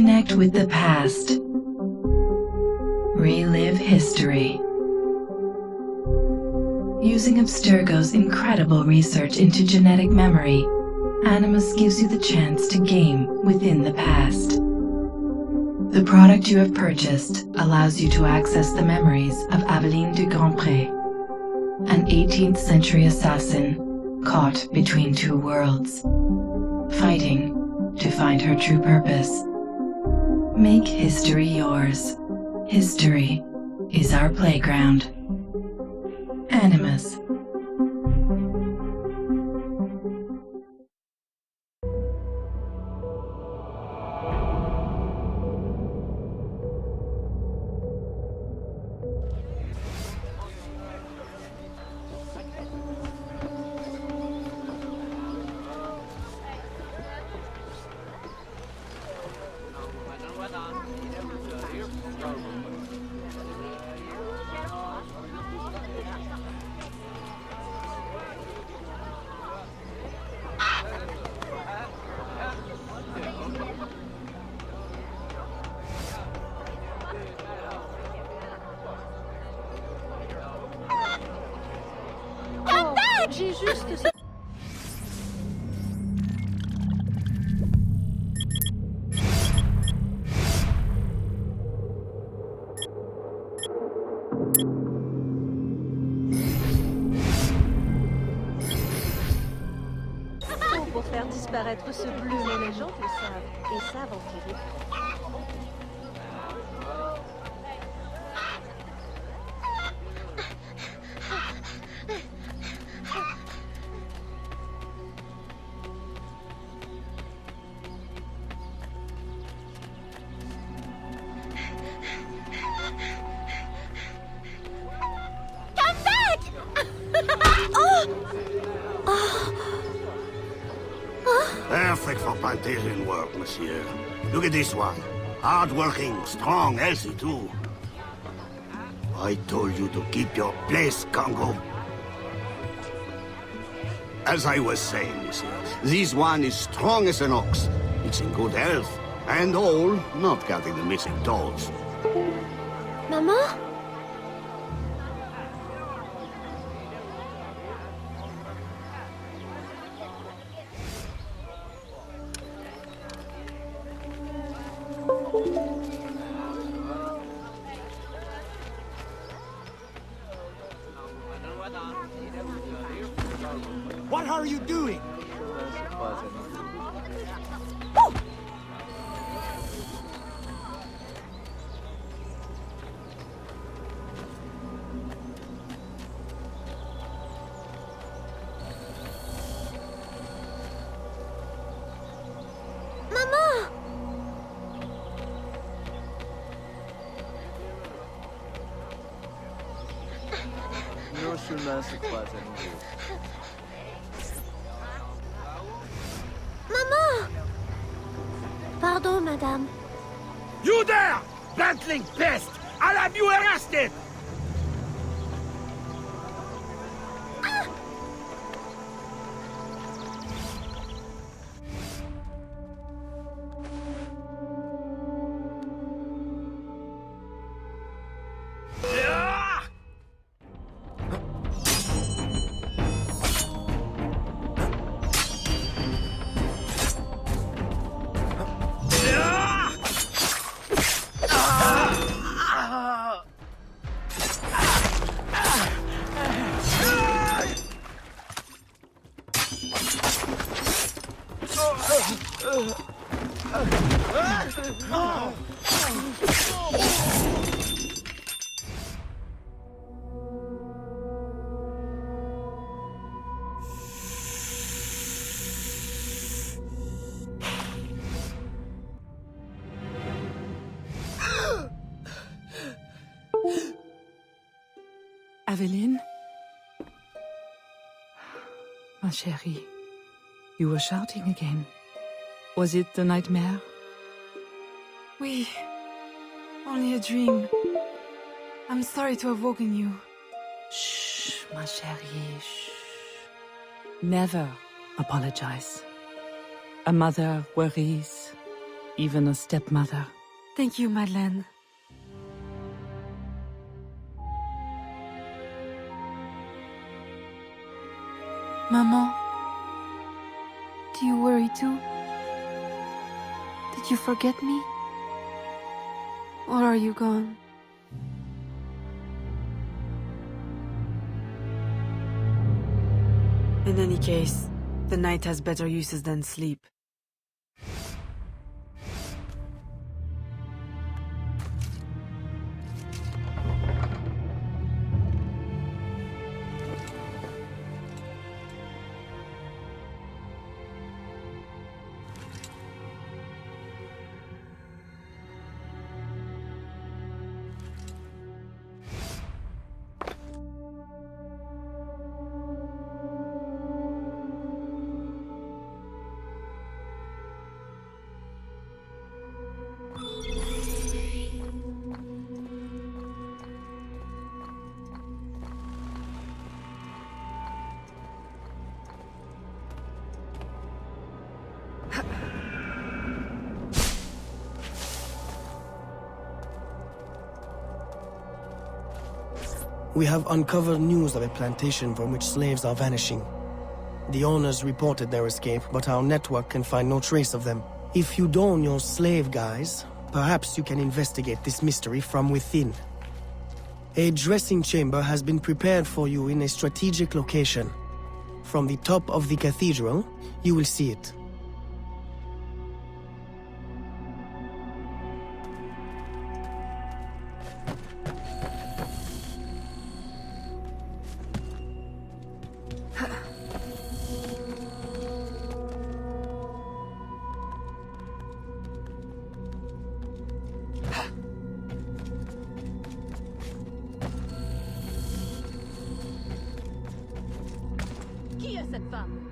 Connect with the past. Relive history. Using Abstergo's incredible research into genetic memory, Animus gives you the chance to game within the past. The product you have purchased allows you to access the memories of Aveline de Grandpré, an 18th century assassin caught between two worlds, fighting to find her true purpose. Make history yours. History is our playground. Animus. J'ai juste ça. Pour faire disparaître ce bleu, mais les gens le savent et savent en tirer. Perfect for plantation work, monsieur. Look at this one. Hard-working, strong, healthy too. I told you to keep your place, Congo. As I was saying, monsieur, this one is strong as an ox. It's in good health, and all, not counting the missing toes. Maman? What are you doing? Maman! Nos chemins se croisent à nouveau. Maman! Pardon, madame. You there! Bantling pest! I'll have you arrested! Aveline? Ma chérie, you were shouting again. Was it the nightmare? Oui. Only a dream. I'm sorry to have woken you. Shh, ma chérie, shh. Never apologize. A mother worries. even a stepmother. Thank you, Madeleine. Maman, do you worry too? Did you forget me? Or are you gone? In any case, the night has better uses than sleep. We have uncovered news of a plantation from which slaves are vanishing. The owners reported their escape, but our network can find no trace of them. If you don your slave guise, perhaps you can investigate this mystery from within. A dressing chamber has been prepared for you in a strategic location. From the top of the cathedral, you will see it. Qui est cette femme?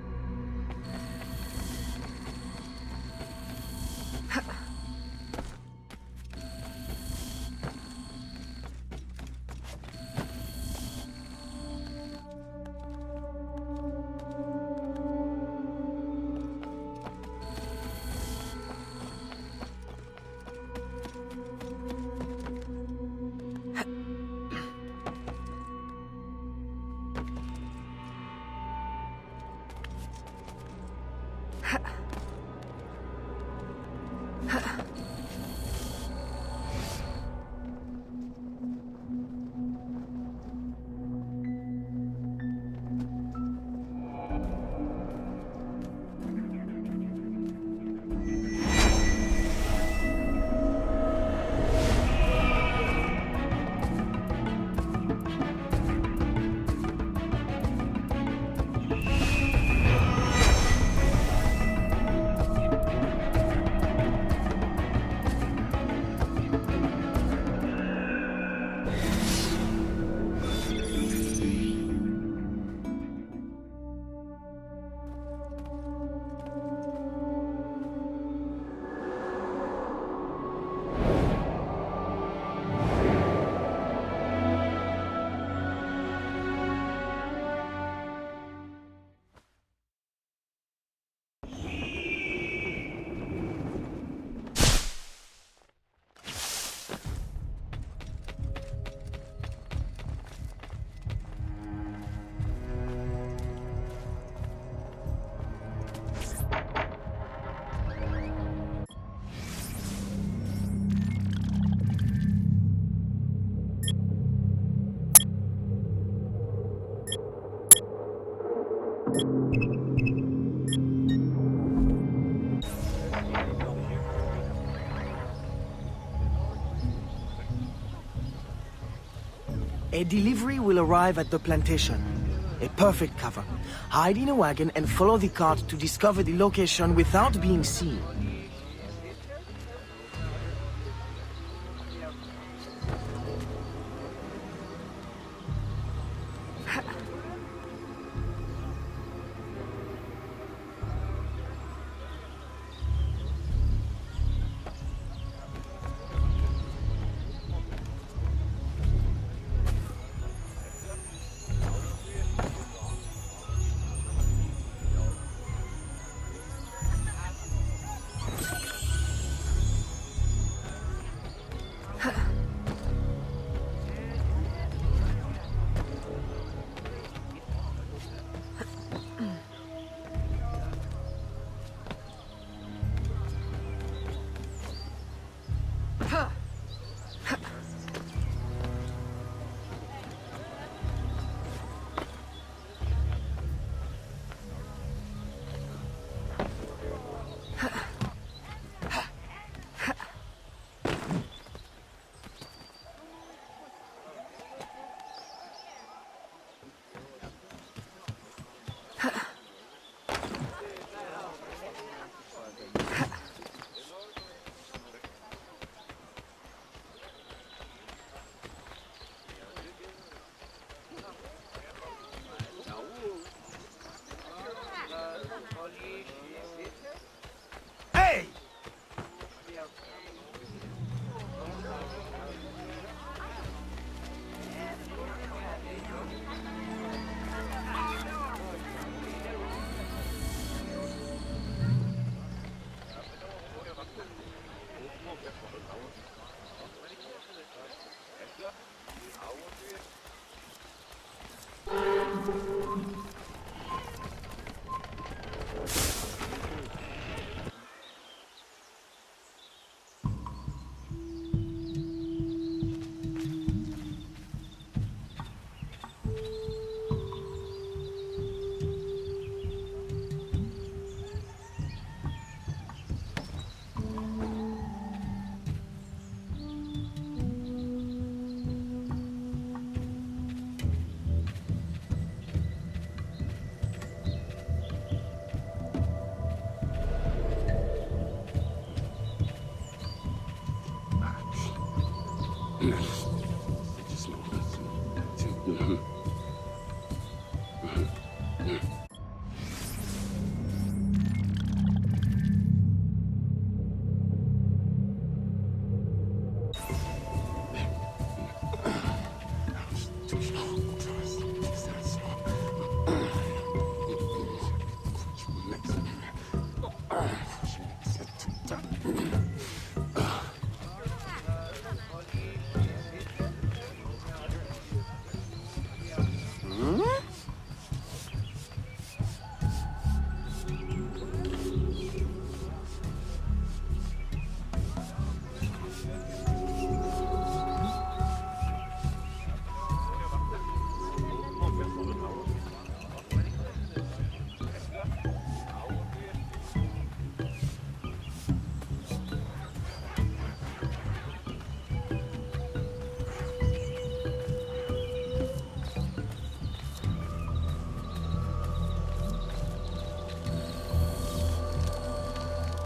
A delivery will arrive at the plantation. A perfect cover. Hide in a wagon and follow the cart to discover the location without being seen.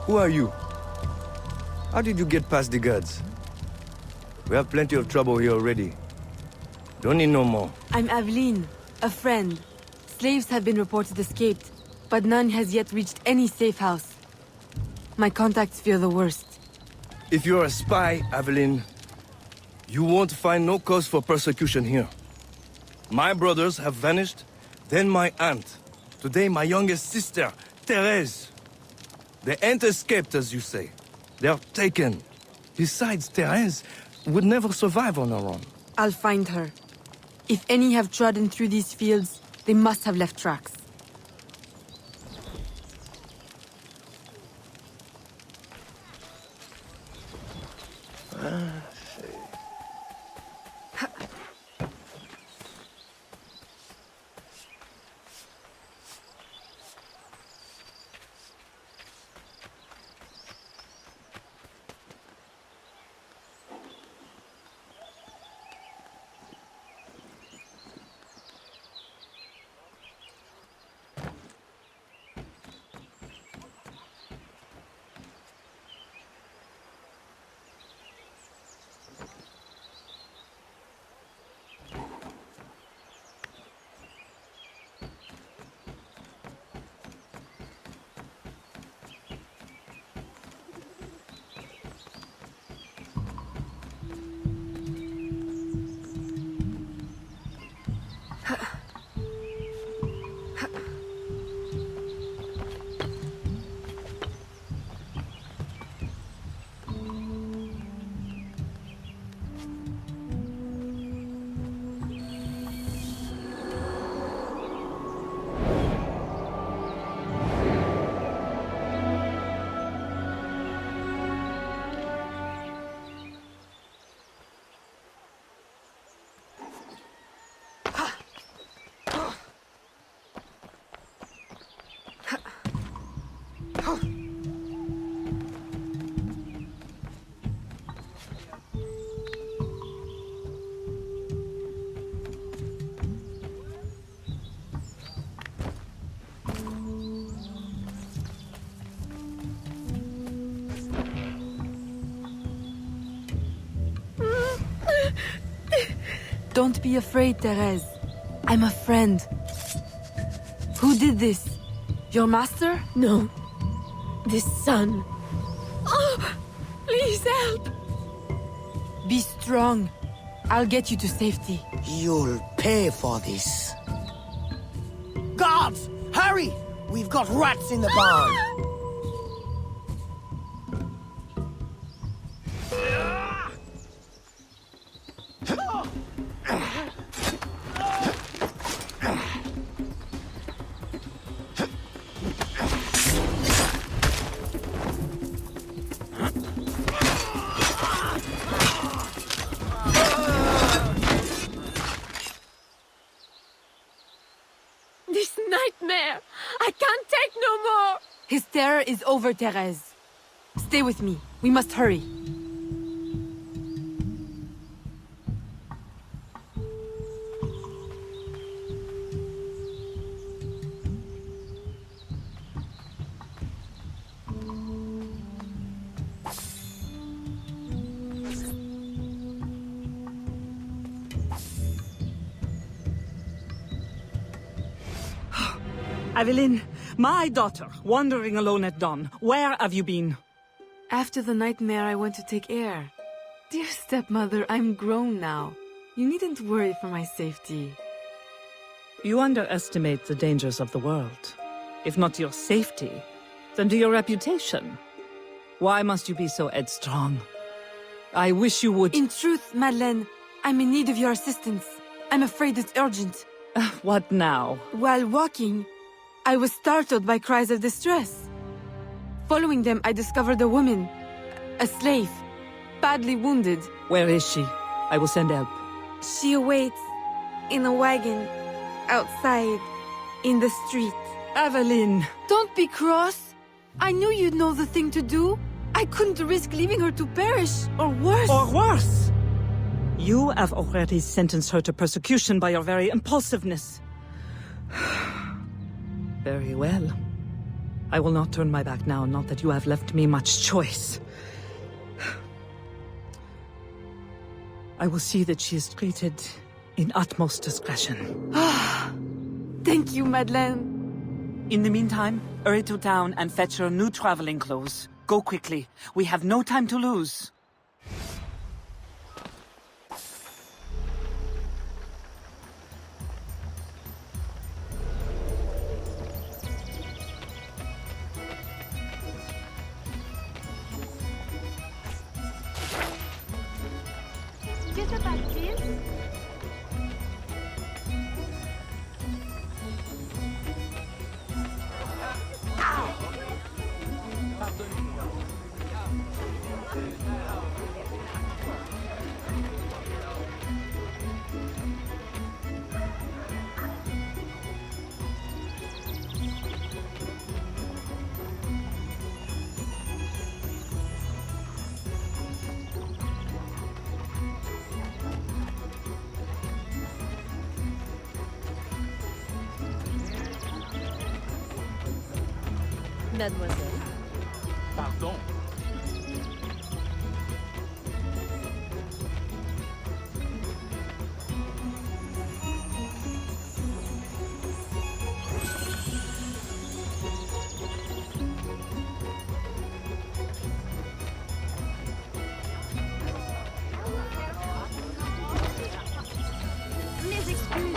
Who are you? How did you get past the guards? We have plenty of trouble here already. Don't need no more. I'm Aveline, a friend. Slaves have been reported escaped, but none has yet reached any safe house. My contacts fear the worst. If you're a spy, Aveline, you won't find no cause for persecution here. My brothers have vanished, then my aunt. Today my youngest sister, Therese. They ain't escaped, as you say. They're taken. Besides, Therese would never survive on her own. I'll find her. If any have trodden through these fields, they must have left tracks. Don't be afraid, Therese. I'm a friend. Who did this? Your master? No. This son. Oh, please help. Be strong. I'll get you to safety. You'll pay for this. Guards! Hurry! We've got rats in the barn! nightmare! I can't take no more! His terror is over, Therese. Stay with me. We must hurry. Aveline, my daughter, wandering alone at dawn. Where have you been? After the nightmare, I went to take air. Dear stepmother, I'm grown now. You needn't worry for my safety. You underestimate the dangers of the world. If not to your safety, then to your reputation. Why must you be so headstrong? I wish you would— In truth, Madeleine, I'm in need of your assistance. I'm afraid it's urgent. What now? While walking, I was startled by cries of distress. Following them, I discovered a woman, a slave, badly wounded. Where is she? I will send help. She awaits in a wagon, outside, in the street. Aveline! Don't be cross. I knew you'd know the thing to do. I couldn't risk leaving her to perish, or worse. Or worse! You have already sentenced her to persecution by your very impulsiveness. Very well. I will not turn my back now, not that you have left me much choice. I will see that she is treated in utmost discretion. Thank you, Madeleine. In the meantime, hurry to town and fetch her new traveling clothes. Go quickly. We have no time to lose. Que se passe-t-il? Mademoiselle. Pardon. Mes excuses.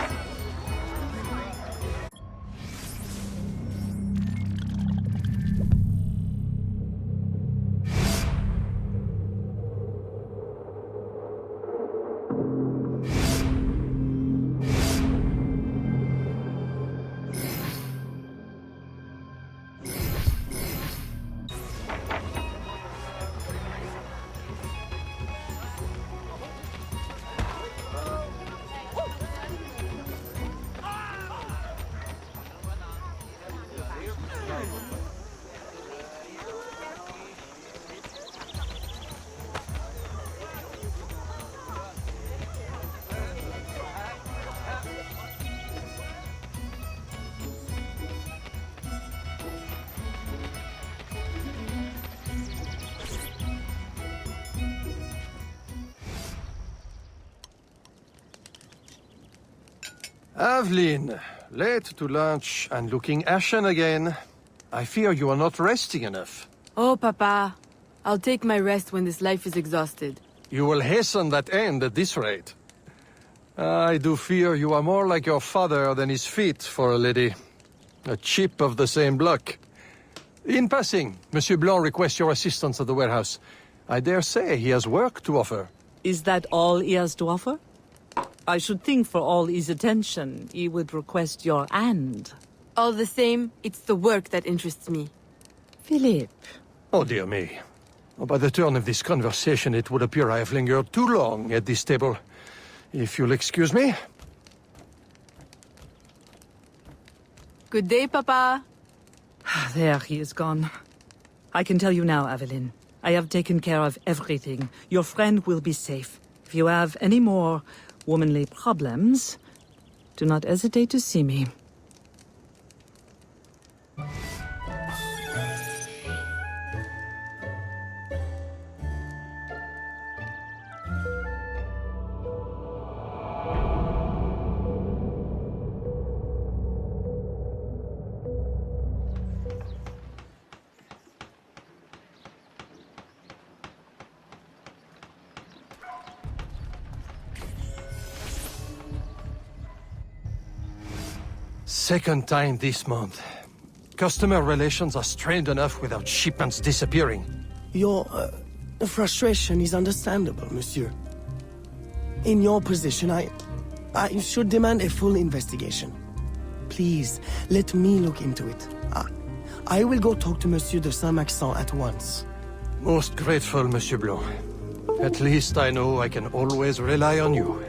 Aveline, late to lunch and looking ashen again. I fear you are not resting enough. Oh, Papa. I'll take my rest when this life is exhausted. You will hasten that end at this rate. I do fear you are more like your father than his feet for a lady. A chip of the same block. In passing, Monsieur Blanc requests your assistance at the warehouse. I dare say he has work to offer. Is that all he has to offer? I should think for all his attention, he would request your hand. All the same, it's the work that interests me. Philippe. Oh, dear me. By the turn of this conversation, it would appear I have lingered too long at this table. If you'll excuse me. Good day, Papa. There, he is gone. I can tell you now, Aveline. I have taken care of everything. Your friend will be safe. If you have any more womanly problems, do not hesitate to see me. Second time this month. Customer relations are strained enough without shipments disappearing. Your frustration is understandable, monsieur. In your position, I should demand a full investigation. Please, let me look into it. I will go talk to Monsieur de Saint-Maxent at once. Most grateful, Monsieur Blanc. At least I know I can always rely on you.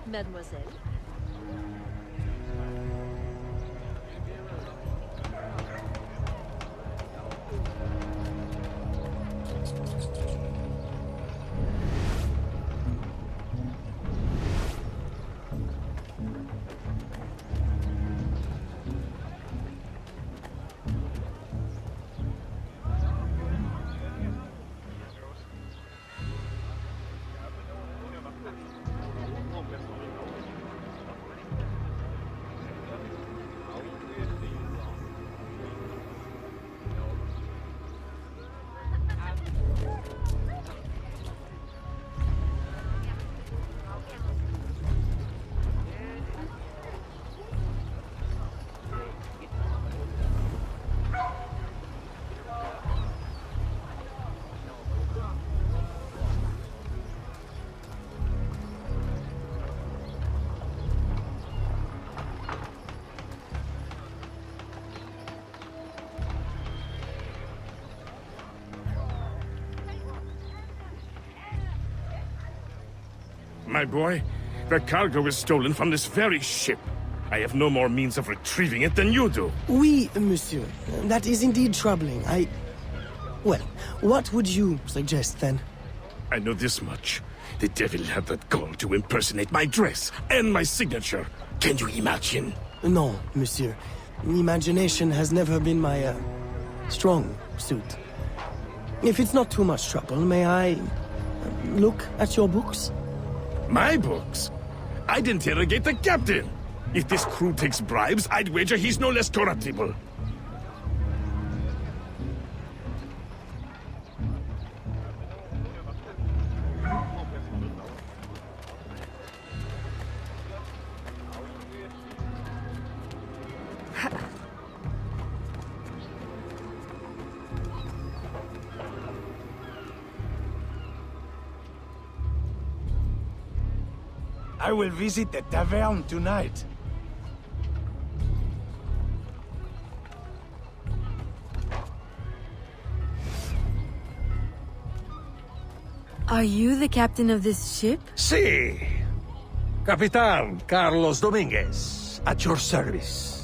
Mademoiselle. My boy, the cargo was stolen from this very ship. I have no more means of retrieving it than you do. Oui, monsieur. That is indeed troubling. Well, what would you suggest, then? I know this much. The devil had that gall to impersonate my dress and my signature. Can you imagine? No, monsieur. Imagination has never been my, strong suit. If it's not too much trouble, may I look at your books? My books? I'd interrogate the captain. If this crew takes bribes, I'd wager he's no less corruptible. I will visit the tavern tonight. Are you the captain of this ship? Si! Capitan Carlos Dominguez, at your service.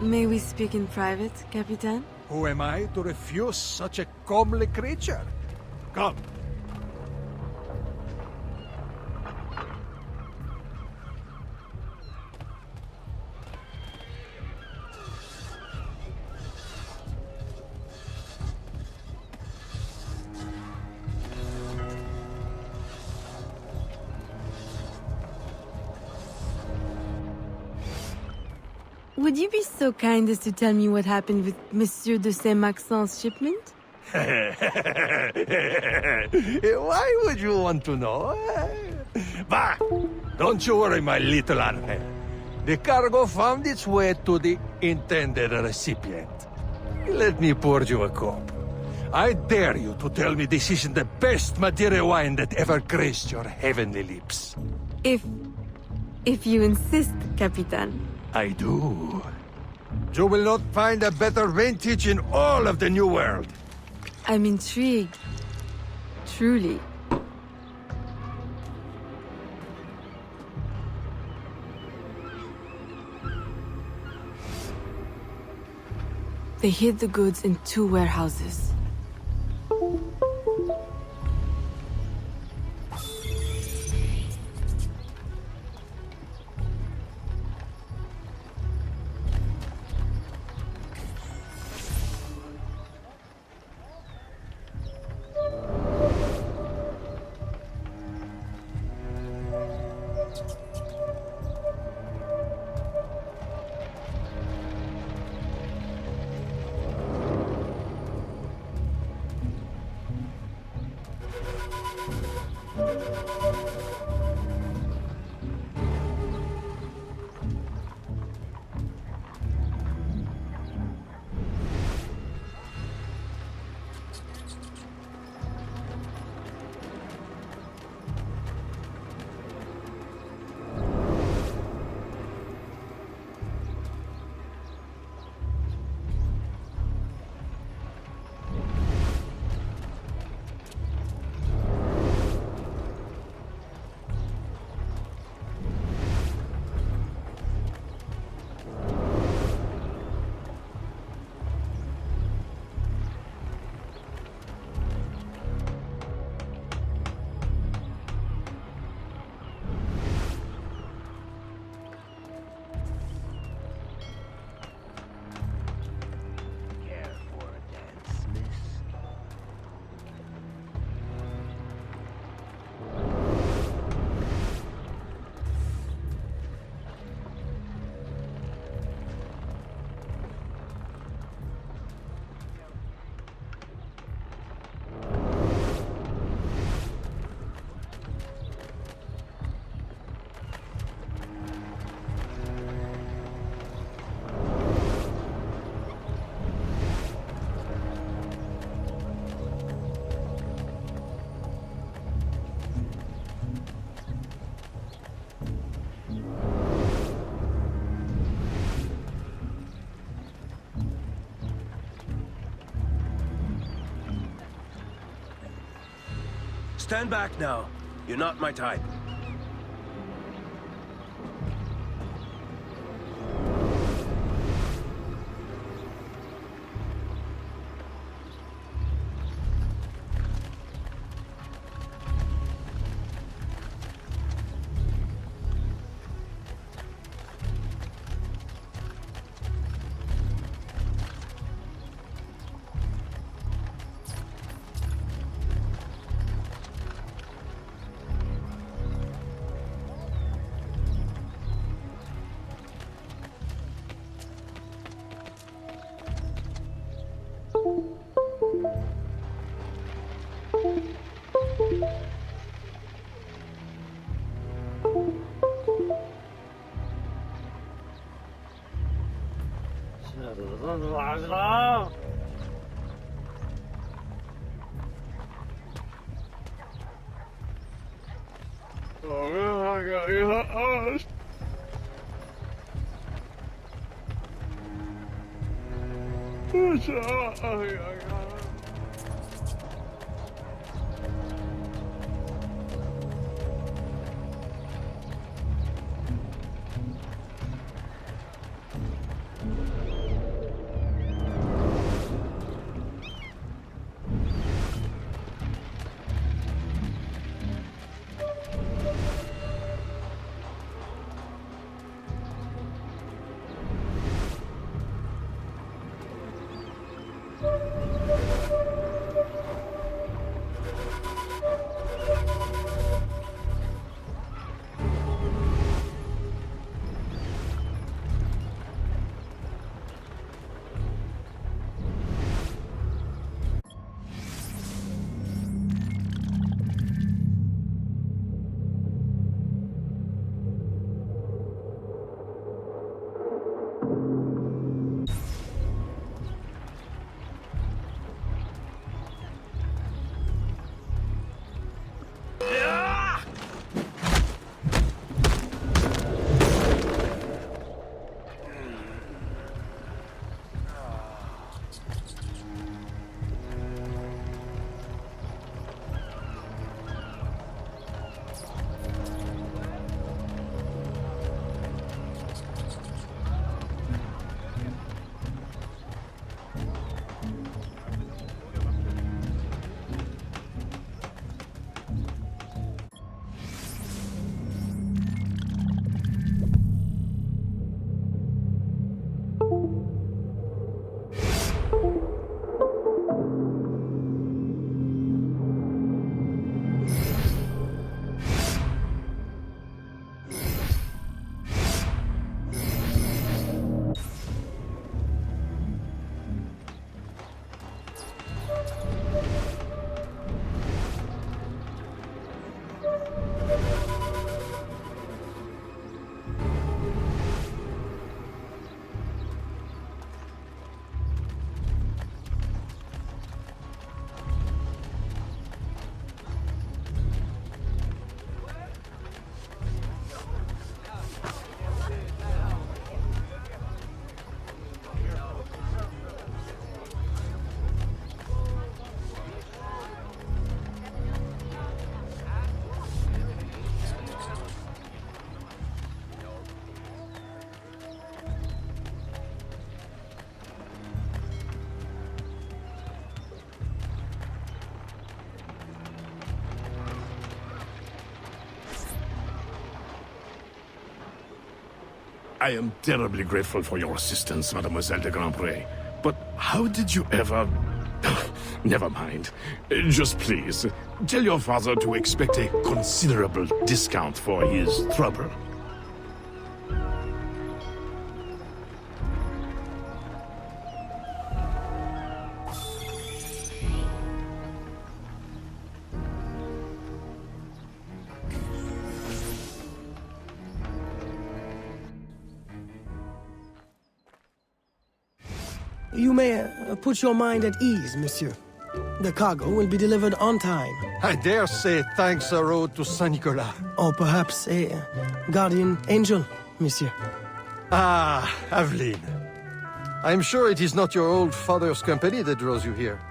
May we speak in private, Capitan? Who am I to refuse such a comely creature? Come. Would you be so kind as to tell me what happened with Monsieur de Saint-Maxent's shipment? Why would you want to know? Bah! Don't you worry, my little Angel. The cargo found its way to the intended recipient. Let me pour you a cup. I dare you to tell me this isn't the best Madeira wine that ever graced your heavenly lips. If you insist, Capitan. I do. You will not find a better vintage in all of the New World. I'm intrigued. Truly. They hid the goods in 2 warehouses. Stand back now. You're not my type. I am terribly grateful for your assistance, Mademoiselle de Grandpré. But how did you ever... Never mind. Just please, tell your father to expect a considerable discount for his trouble. You may put your mind at ease, monsieur. The cargo will be delivered on time. I dare say thanks are owed to Saint Nicolas. Or perhaps a guardian angel, monsieur. Ah, Aveline. I'm sure it is not your old father's company that draws you here.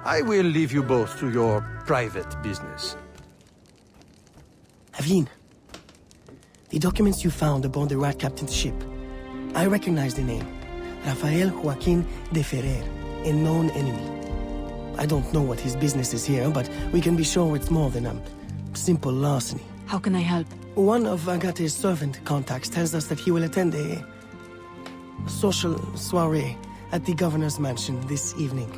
I will leave you both to your private business. Aveline, the documents you found aboard the Rat Captain's ship. I recognize the name. Rafael Joaquin de Ferrer, a known enemy. I don't know what his business is here, but we can be sure it's more than a simple larceny. How can I help? One of Agate's servant contacts tells us that he will attend a social soiree at the governor's mansion this evening.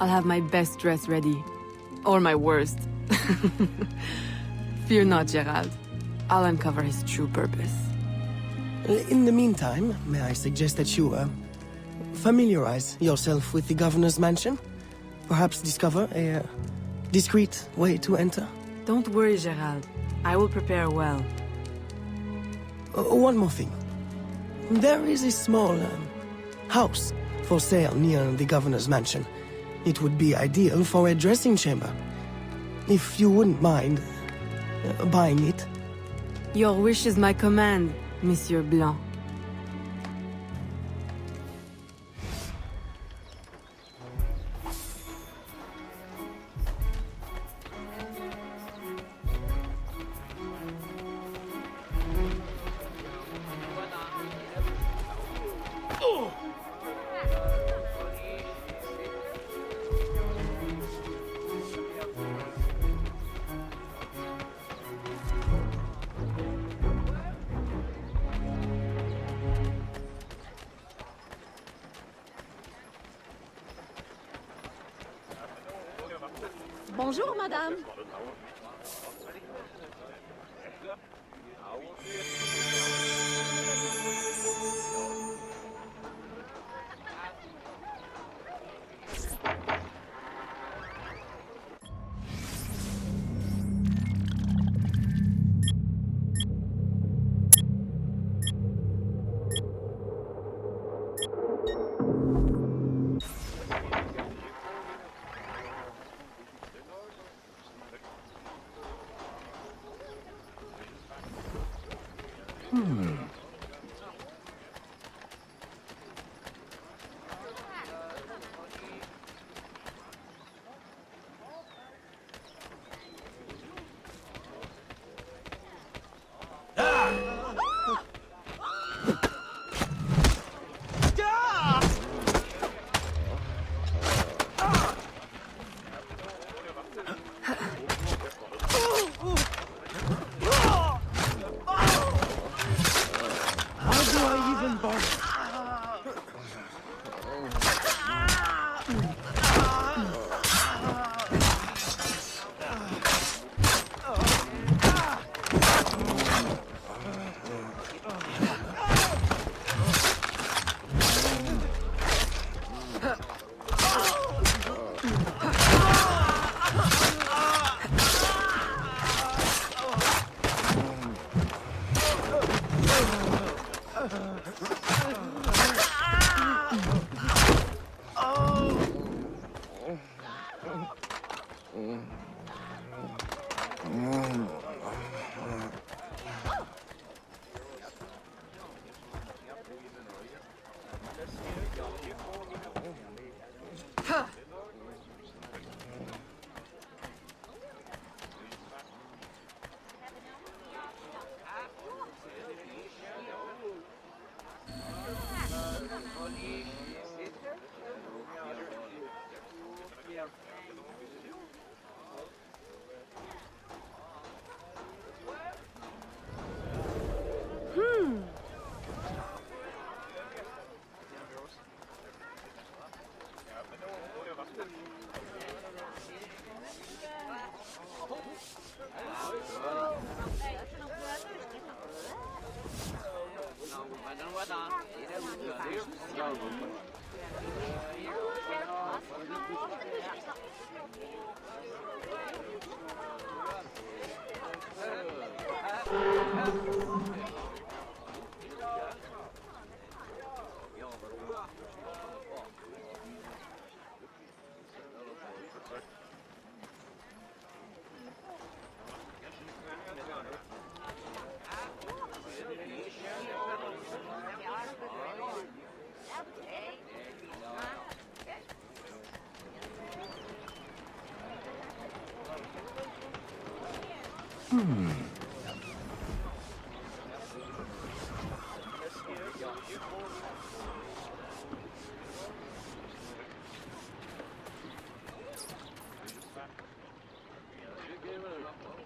I'll have my best dress ready. Or my worst. Fear not, Gerald. I'll uncover his true purpose. In the meantime, may I suggest that you, familiarize yourself with the governor's mansion? Perhaps discover a discreet way to enter? Don't worry, Gerald. I will prepare well. One more thing. There is a small house for sale near the governor's mansion. It would be ideal for a dressing chamber. If you wouldn't mind buying it. Your wish is my command, Monsieur Blanc. Bonjour, madame.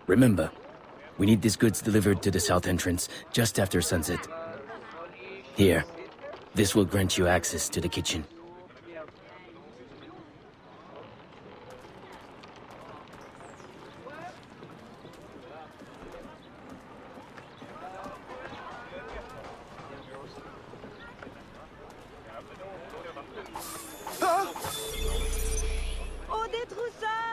Remember, we need these goods delivered to the south entrance just after sunset. Here, this will grant you access to the kitchen. Oh, des troussards!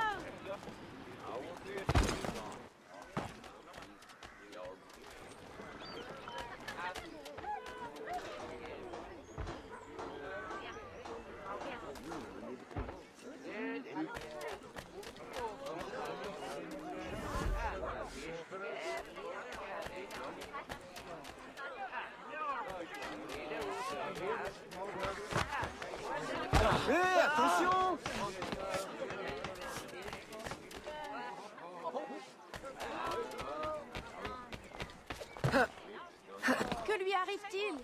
Hé, attention! Que lui arrive-t-il?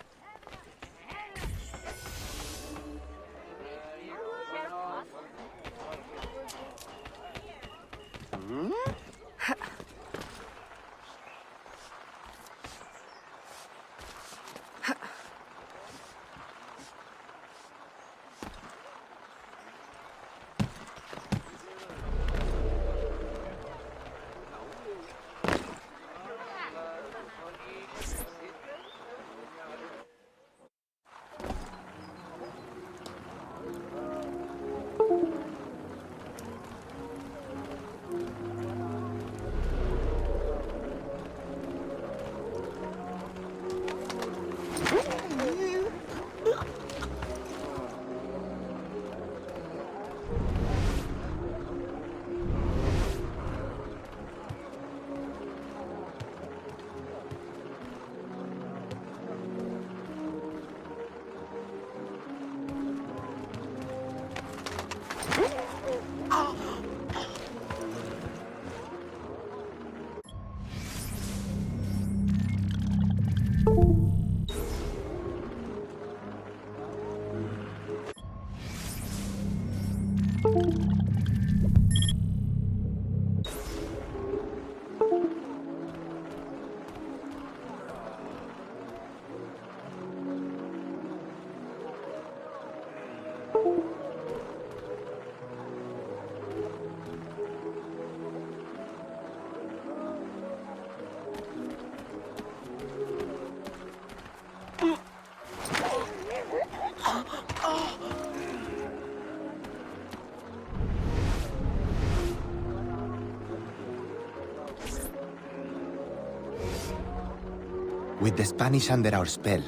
With the Spanish under our spell,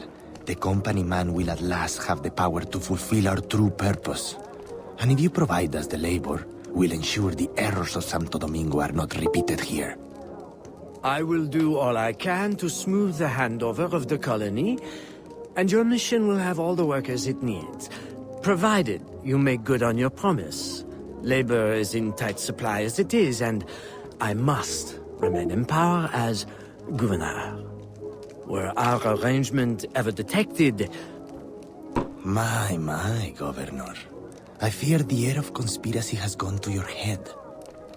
the company man will at last have the power to fulfill our true purpose. And if you provide us the labor, we'll ensure the errors of Santo Domingo are not repeated here. I will do all I can to smooth the handover of the colony, and your mission will have all the workers it needs, provided you make good on your promise. Labor is in tight supply as it is, and I must remain in power as governor. Were our arrangement ever detected... My, Governor. I fear the air of conspiracy has gone to your head.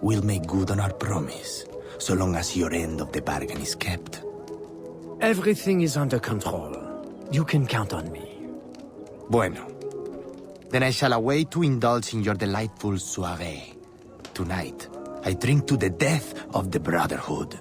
We'll make good on our promise, so long as your end of the bargain is kept. Everything is under control. You can count on me. Bueno. Then I shall await to indulge in your delightful soirée. Tonight, I drink to the death of the Brotherhood.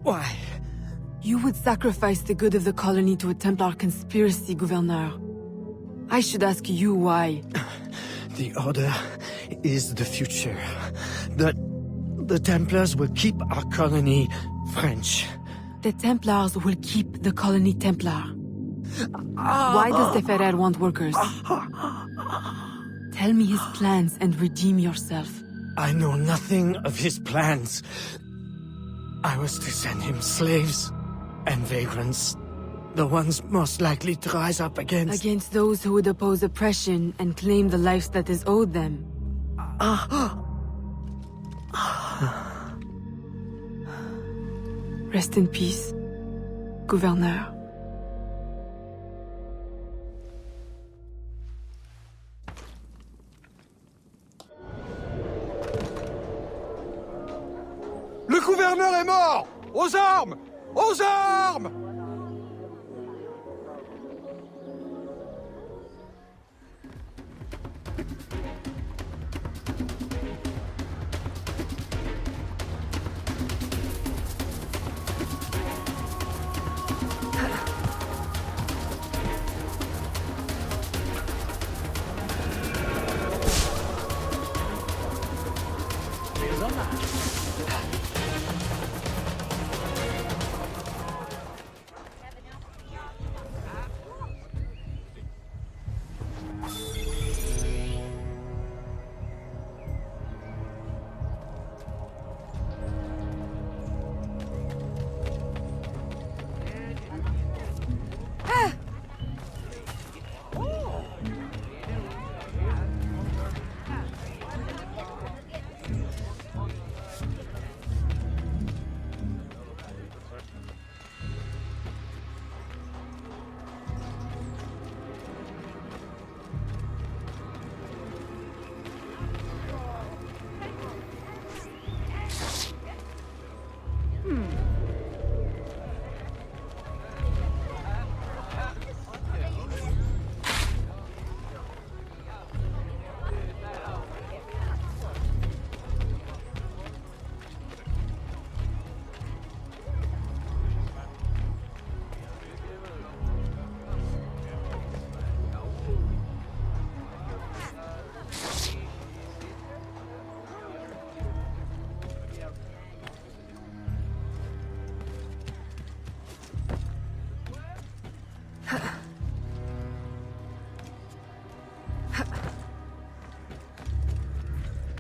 Why? You would sacrifice the good of the colony to a Templar conspiracy, Gouverneur. I should ask you why. The Order is the future. The Templars will keep our colony French. The Templars will keep the colony Templar. Why does the Ferrer want workers? Tell me his plans and redeem yourself. I know nothing of his plans. I was to send him slaves and vagrants. The ones most likely to rise up against... Against those who would oppose oppression and claim the life that is owed them. Rest in peace, Gouverneur. Le gouverneur est mort! Aux armes! Aux armes!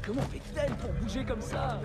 Comment fait-elle pour bouger comme ça?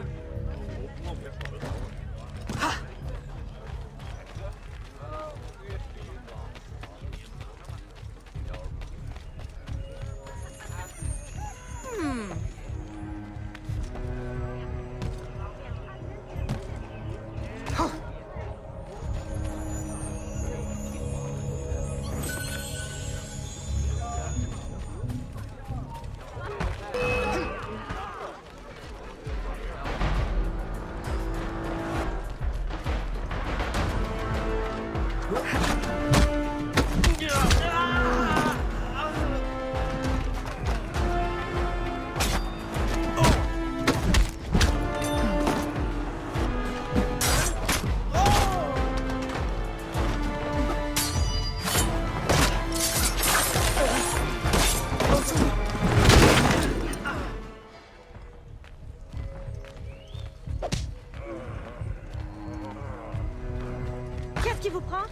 Qu'est-ce qui vous prend?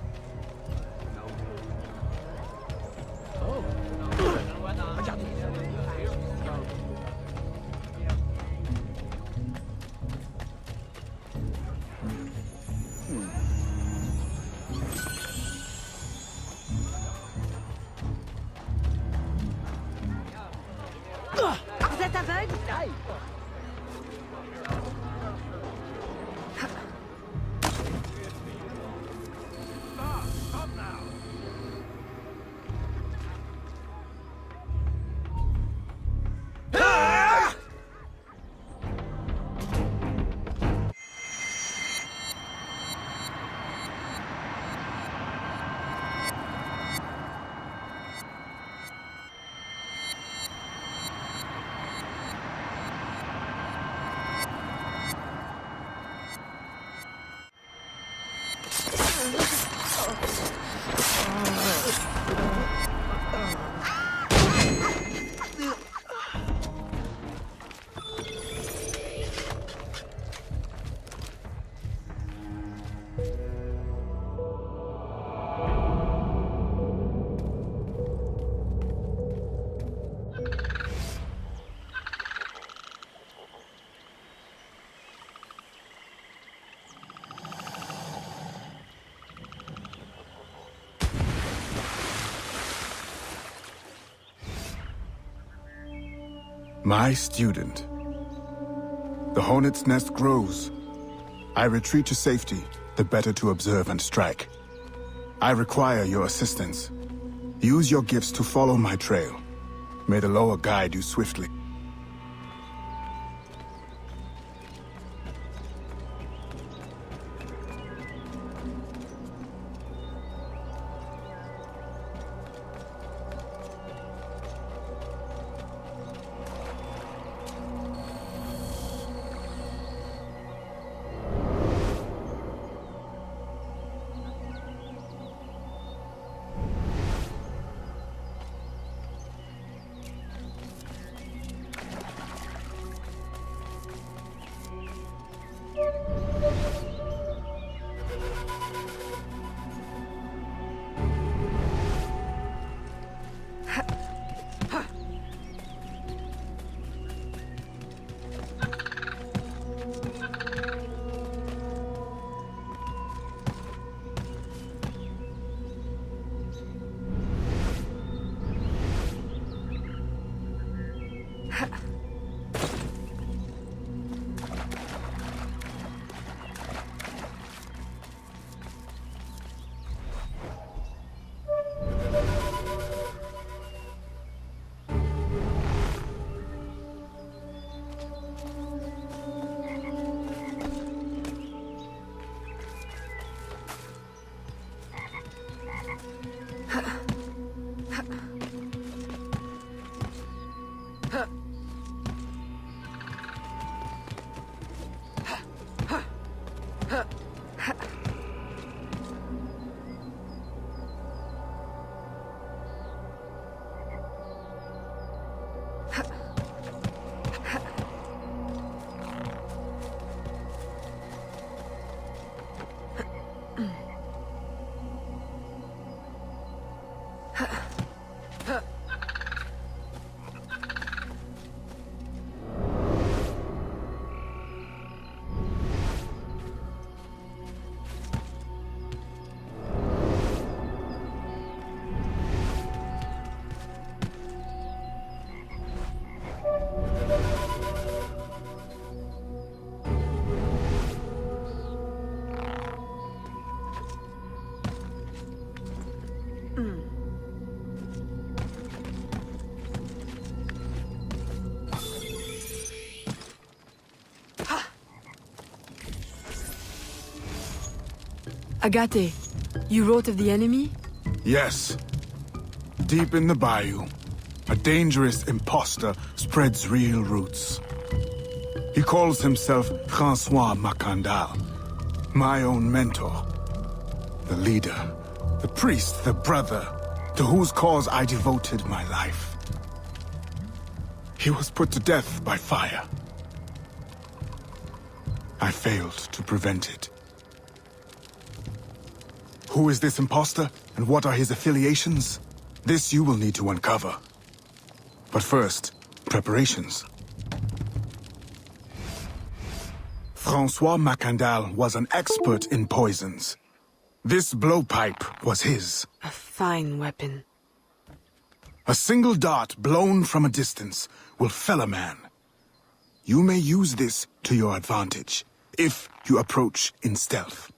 Regardez. Vous êtes aveugle? My student. The hornet's nest grows. I retreat to safety, the better to observe and strike. I require your assistance. Use your gifts to follow my trail. May the lower guide you swiftly. Agate, you wrote of the enemy? Yes. Deep in the bayou, a dangerous imposter spreads real roots. He calls himself Francois Macandal, my own mentor. The leader, the priest, the brother, to whose cause I devoted my life. He was put to death by fire. I failed to prevent it. Who is this imposter, and what are his affiliations? This you will need to uncover. But first, preparations. Francois Macandal was an expert in poisons. This blowpipe was his. A fine weapon. A single dart blown from a distance will fell a man. You may use this to your advantage, if you approach in stealth.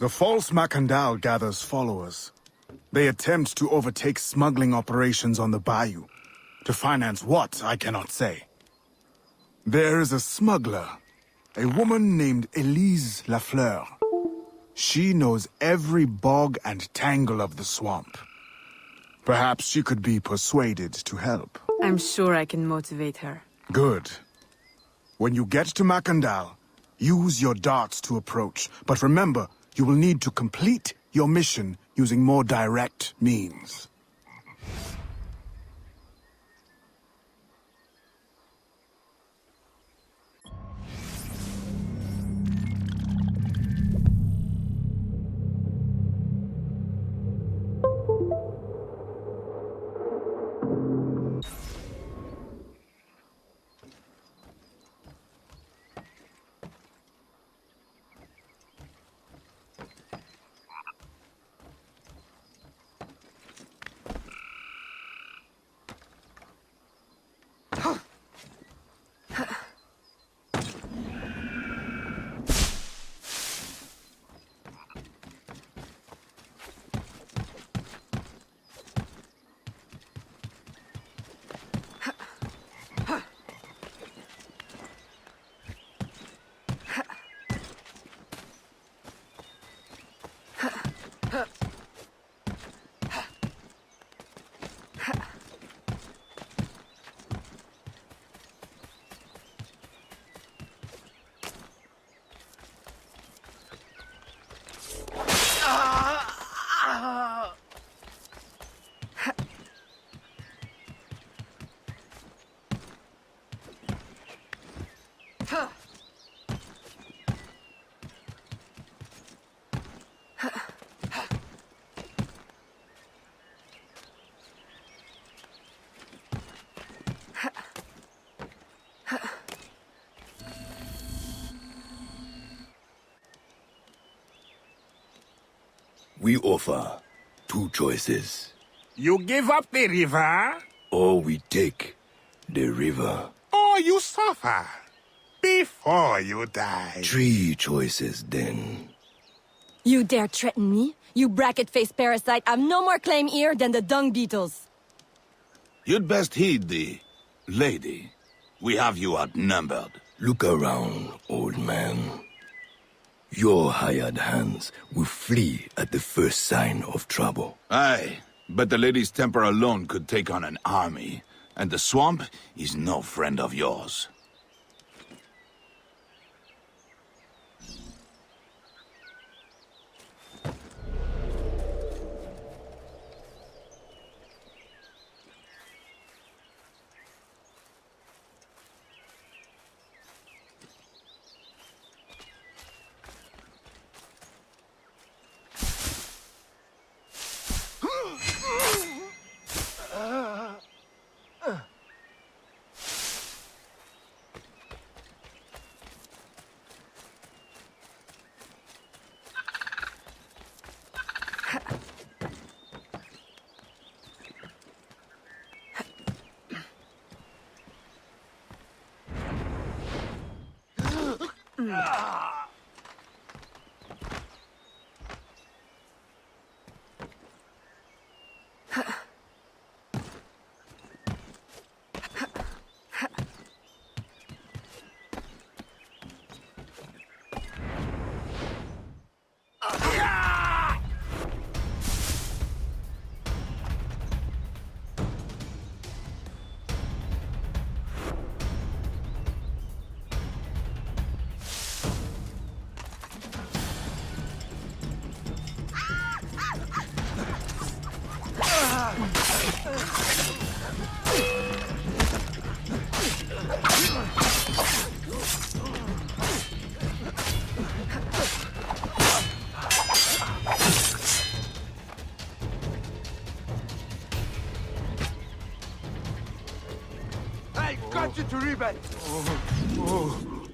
The false Macandal gathers followers. They attempt to overtake smuggling operations on the bayou. To finance what, I cannot say. There is a smuggler, a woman named Elise Lafleur. She knows every bog and tangle of the swamp. Perhaps she could be persuaded to help. I'm sure I can motivate her. Good. When you get to Macandal, use your darts to approach. But remember, you will need to complete your mission using more direct means. We offer two choices. You give up the river? Or we take the river. Or you suffer before you die. Three choices, then. You dare threaten me? You bracket-faced parasite, I've no more claim here than the dung beetles. You'd best heed the lady. We have you outnumbered. Look around, old man. Your hired hands will flee at the first sign of trouble. Aye, but the lady's temper alone could take on an army, and the swamp is no friend of yours.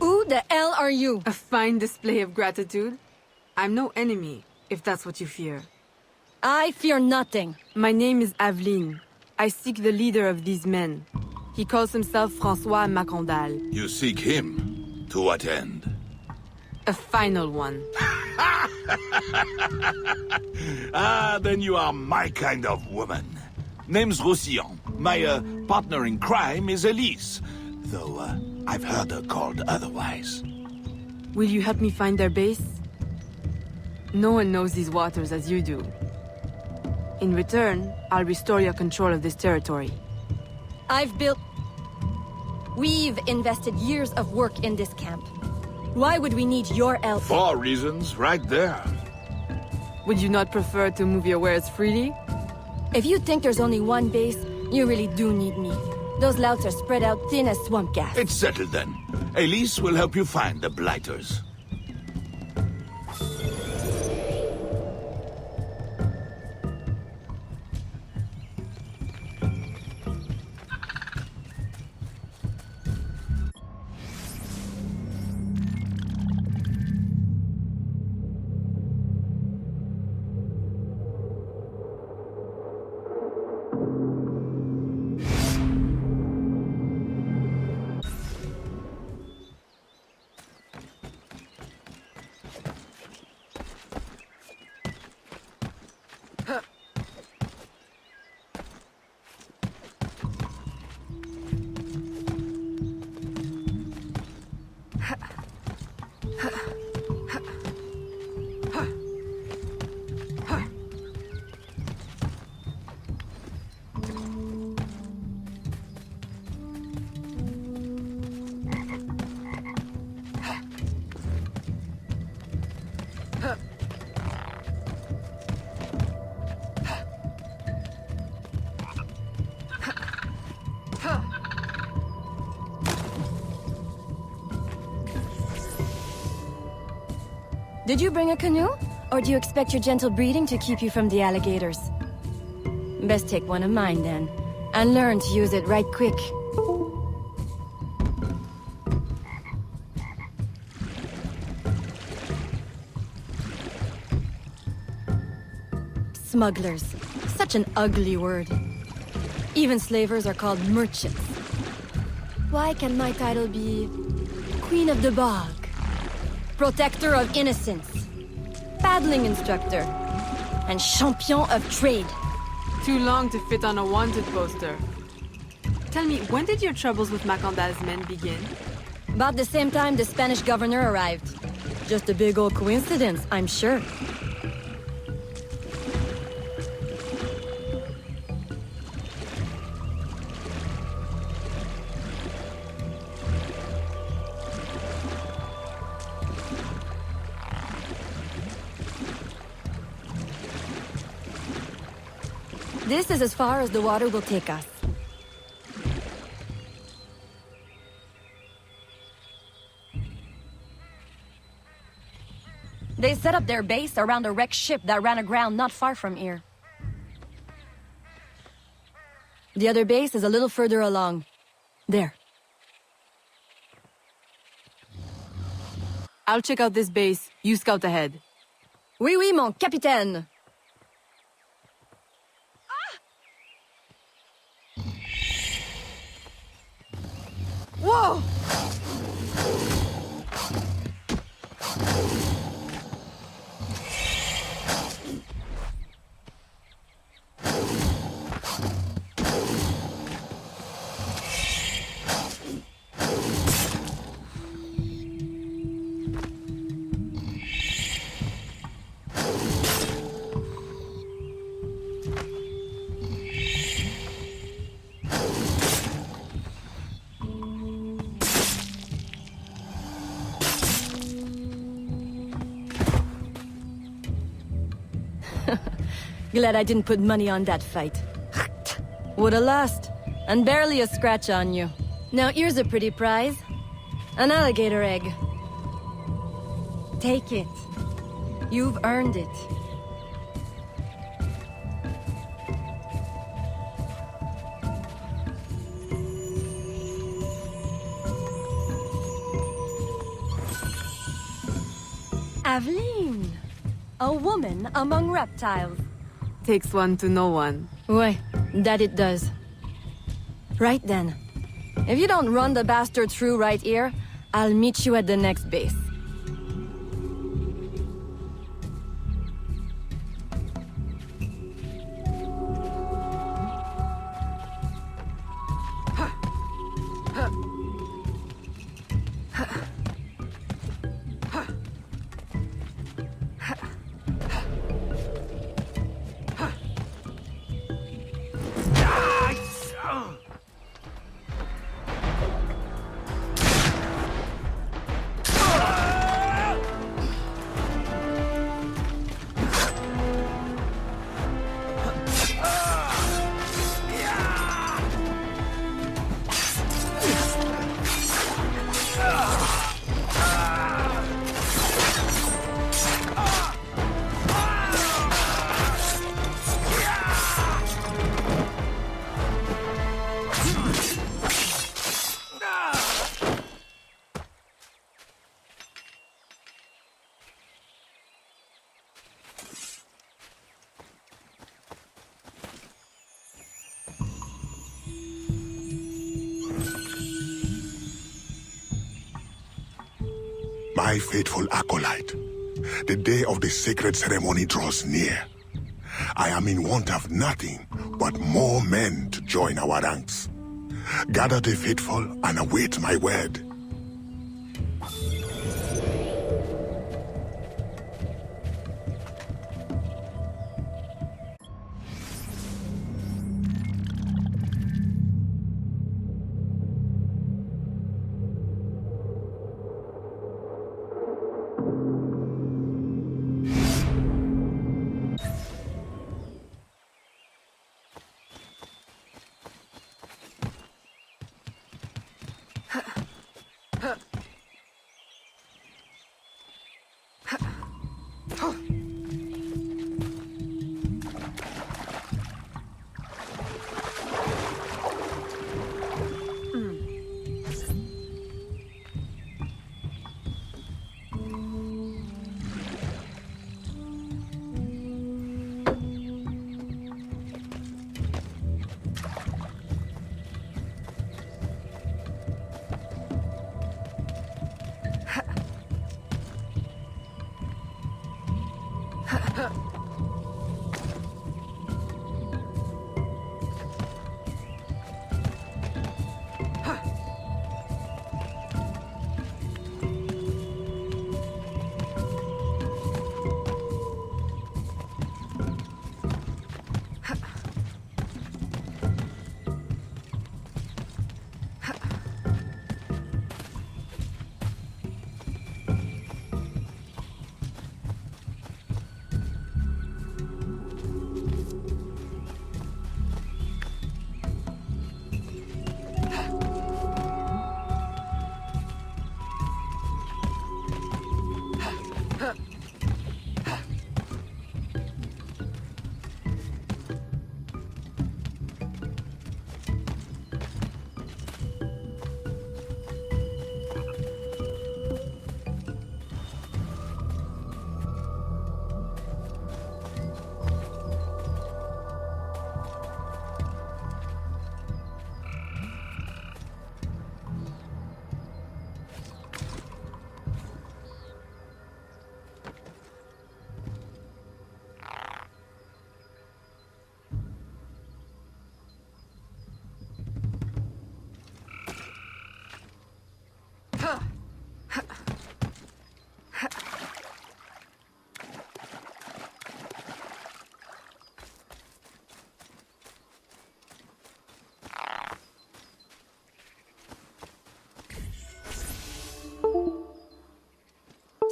Who the hell are you? A fine display of gratitude. I'm no enemy, if that's what you fear. I fear nothing. My name is Aveline. I seek the leader of these men. He calls himself François Macandal. You seek him? To what end? A final one. Ah, then you are my kind of woman. Name's Roussillon. My partner in crime is Elise. Though, I've heard her called otherwise. Will you help me find their base? No one knows these waters as you do. In return, I'll restore your control of this territory. We've invested years of work in this camp. Why would we need your help? 4 reasons, right there. Would you not prefer to move your wares freely? If you think there's only one base, you really do need me. Those louts are spread out thin as swamp gas. It's settled then. Elise will help you find the Blighters. Did you bring a canoe? Or do you expect your gentle breeding to keep you from the alligators? Best take one of mine then, and learn to use it right quick. Smugglers. Such an ugly word. Even slavers are called merchants. Why can my title be Queen of the Bog? Protector of Innocence, paddling instructor, and champion of trade. Too long to fit on a wanted poster. Tell me, when did your troubles with Macandal's men begin? About the same time the Spanish governor arrived. Just a big old coincidence, I'm sure. This is as far as the water will take us. They set up their base around a wrecked ship that ran aground not far from here. The other base is a little further along. There. I'll check out this base. You scout ahead. Oui, oui, mon capitaine. Whoa! Glad I didn't put money on that fight. Would've lost, and barely a scratch on you. Now here's a pretty prize. An alligator egg. Take it. You've earned it. Aveline, a woman among reptiles. Takes one to know one. Ouais, that it does. Right then. If you don't run the bastard through right here, I'll meet you at the next base. My faithful acolyte, the day of the sacred ceremony draws near. I am in want of nothing but more men to join our ranks. Gather the faithful and await my word.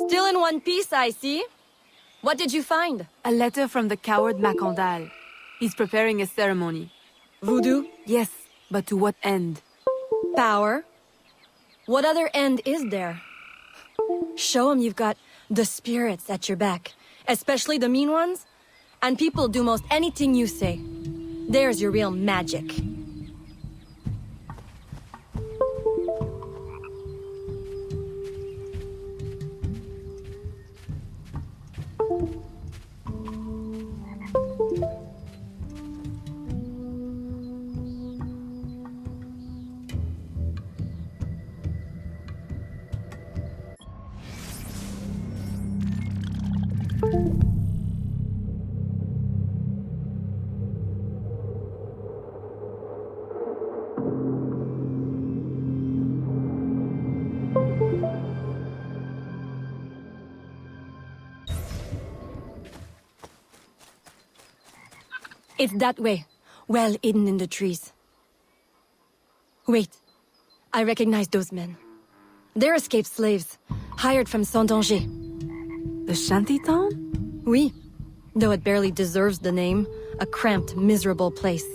Still in one piece, I see. What did you find? A letter from the coward Macandal. He's preparing a ceremony. Voodoo? Yes, but to what end? Power? What other end is there? Show him you've got the spirits at your back, especially the mean ones, and people do most anything you say. There's your real magic. It's that way, well hidden in the trees. Wait, I recognize those men. They're escaped slaves, hired from Saint-Danger. The shantytown? Oui, though it barely deserves the name. A cramped, miserable place.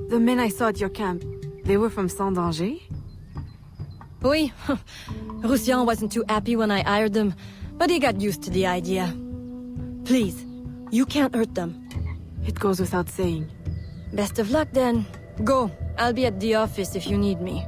The men I saw at your camp, they were from Saint-Danger? Oui, Roussillon wasn't too happy when I hired them, but he got used to the idea. Please, you can't hurt them. It goes without saying. Best of luck then. Go, I'll be at the office if you need me.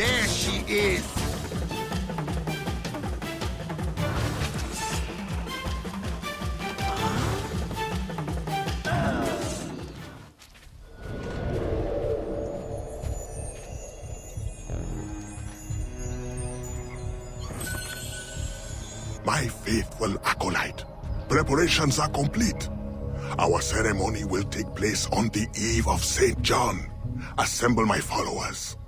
There she is! My faithful acolyte, preparations are complete. Our ceremony will take place on the eve of St. John. Assemble my followers.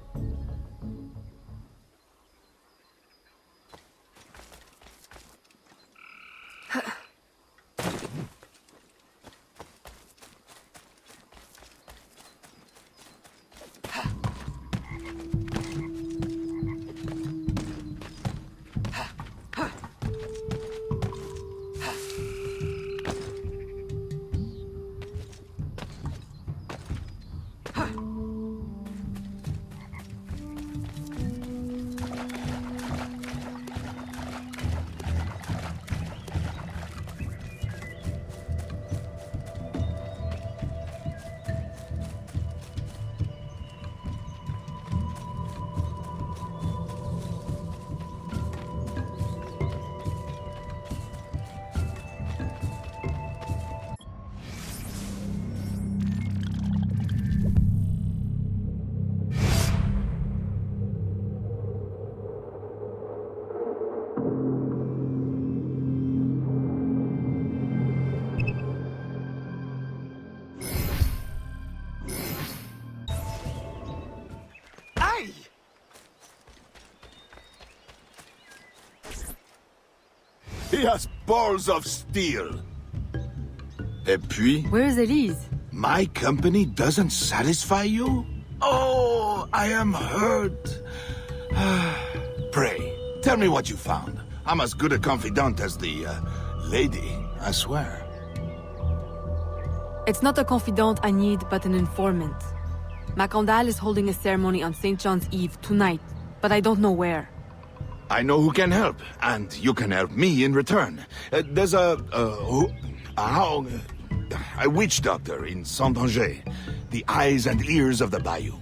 He has balls of steel. Et puis? Where is Elise? My company doesn't satisfy you? Oh, I am hurt. Pray, tell me what you found. I'm as good a confidant as the, lady, I swear. It's not a confidant I need, but an informant. Macandal is holding a ceremony on St. John's Eve tonight, but I don't know where. I know who can help, and you can help me in return. There's a witch doctor in Saint-Anger, the eyes and ears of the bayou.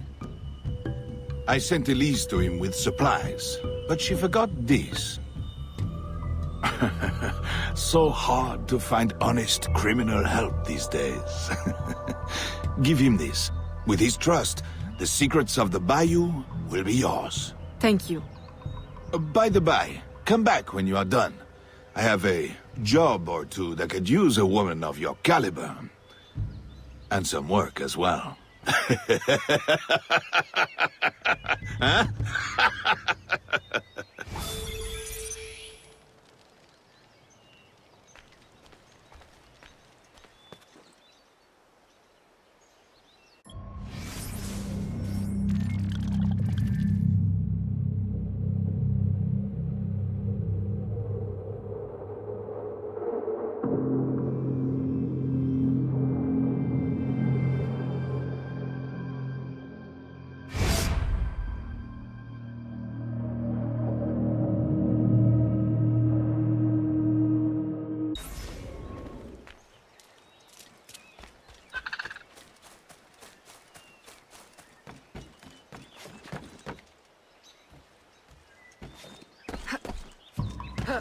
I sent Elise to him with supplies, but she forgot this. So hard to find honest criminal help these days. Give him this. With his trust, the secrets of the bayou will be yours. Thank you. By the by, come back when you are done. I have a job or two that could use a woman of your caliber. And some work as well. Huh?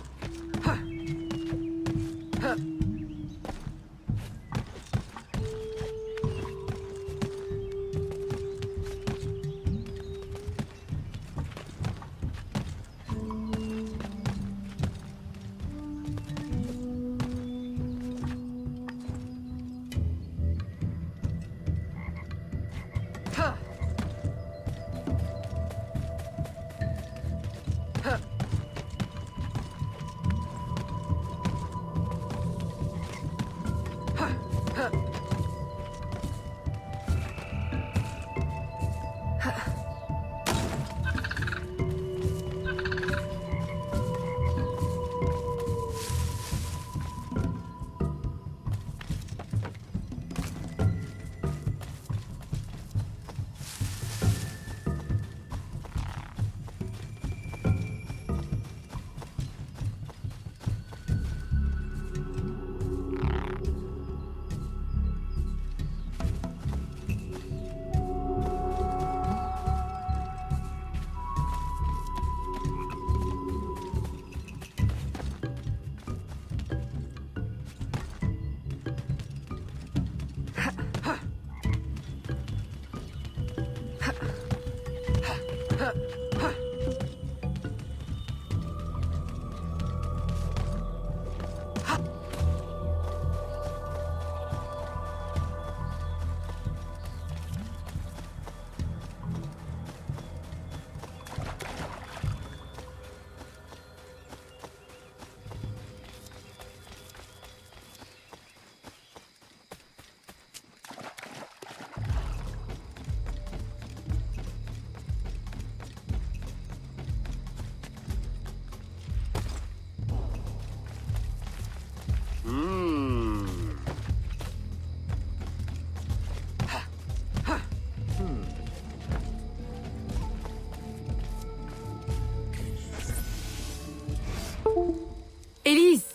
Elise!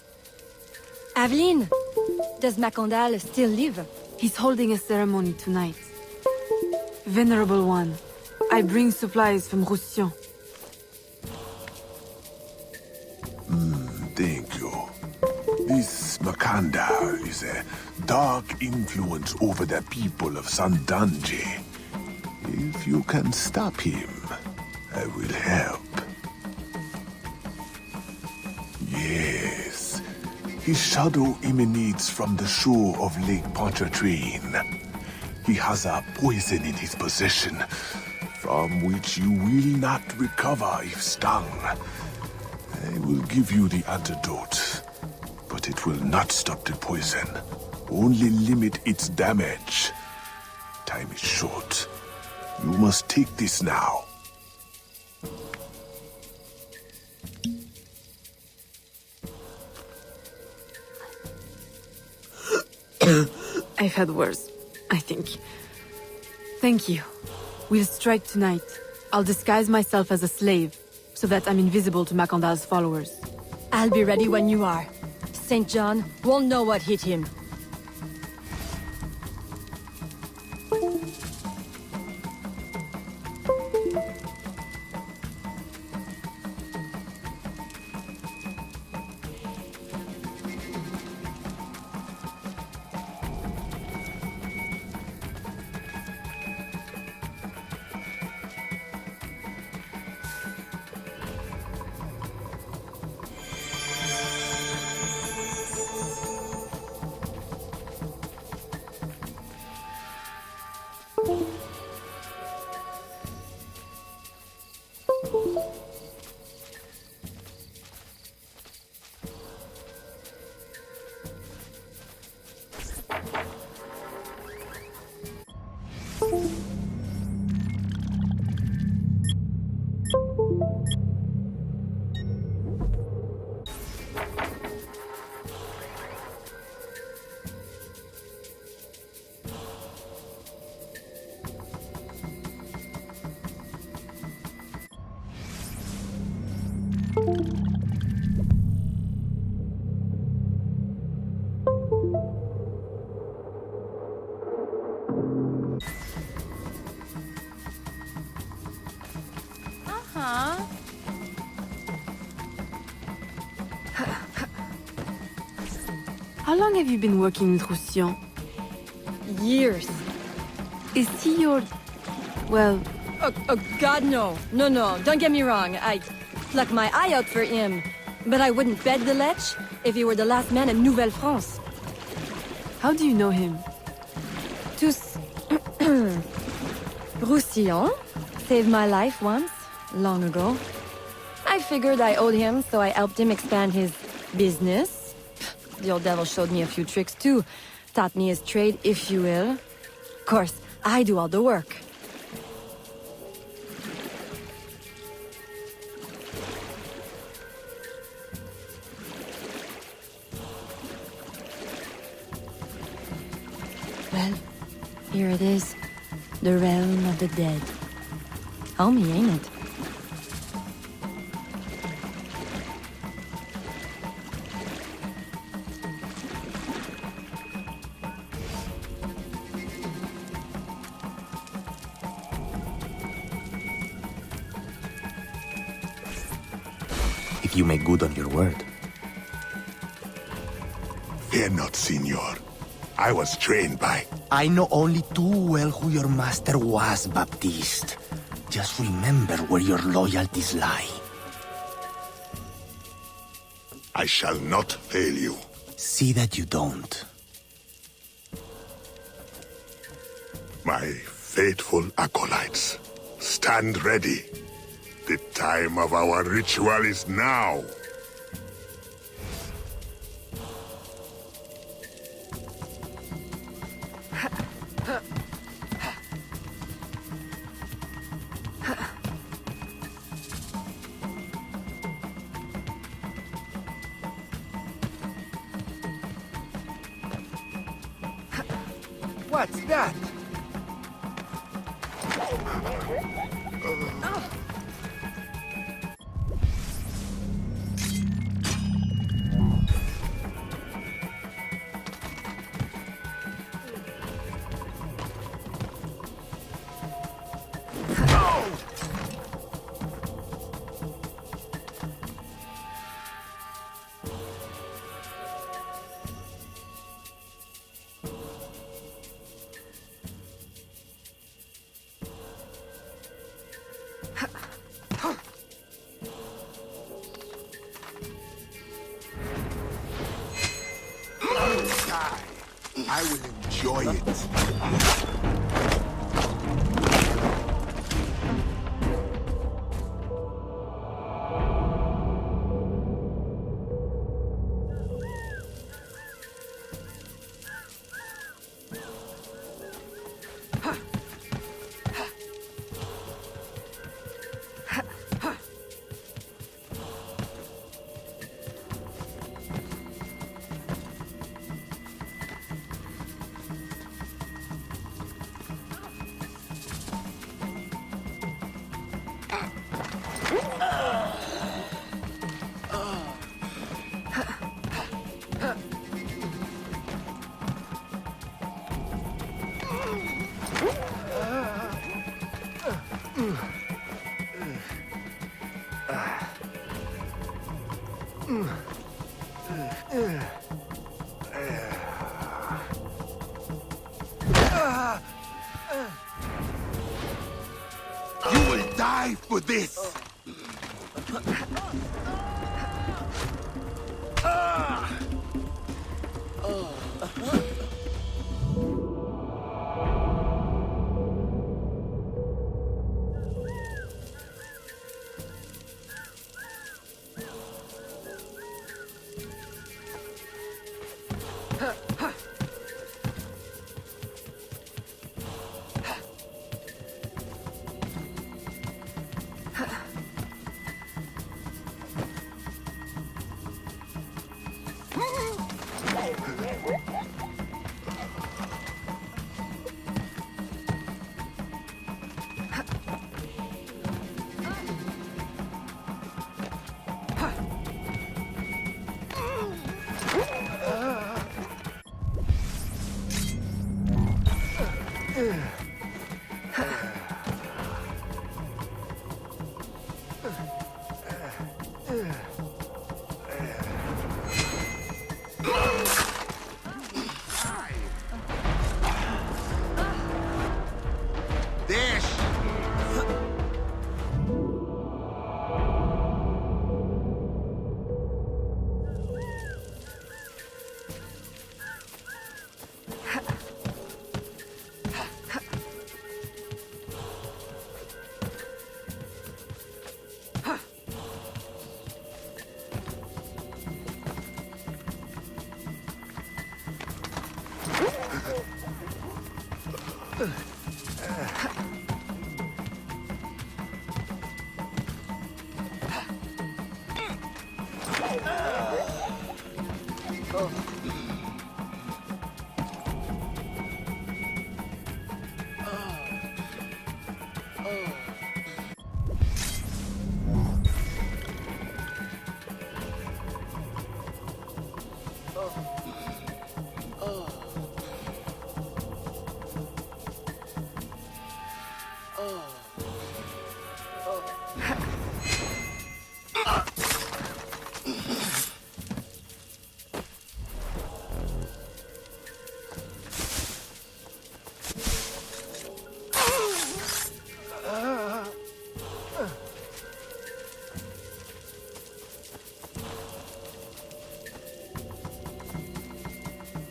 Aveline! Does Macandal still live? He's holding a ceremony tonight. Venerable One, I bring supplies from Roussillon. Thank you. This Macandal is a dark influence over the people of Saint-Anger. If you can stop him, I will help. Yes. His shadow emanates from the shore of Lake Pontchartrain. He has a poison in his possession, from which you will not recover if stung. I will give you the antidote, but it will not stop the poison. only limit its damage. Time is short. You must take this now. I've had worse, I think. Thank you. We'll strike tonight. I'll disguise myself as a slave, so that I'm invisible to Macandal's followers. I'll be ready when you are. St. John won't know what hit him. How long have you been working in Roussillon? Years. Is he your... well... Oh, God, no. No, don't get me wrong. I'd pluck my eye out for him. But I wouldn't bet the Lech if he were the last man in Nouvelle-France. How do you know him? Tous... Roussillon saved my life once, long ago. I figured I owed him, so I helped him expand his business. The old devil showed me a few tricks too. Taught me his trade, if you will. Of course, I do all the work. Well, here it is. The realm of the dead. Homey, ain't it? If you make good on your word. Fear not, Signor. I was trained by... I know only too well who your master was, Baptiste. Just remember where your loyalties lie. I shall not fail you. See that you don't. My faithful acolytes, stand ready. The time of our ritual is now. What's that? I will enjoy it. You will die for this!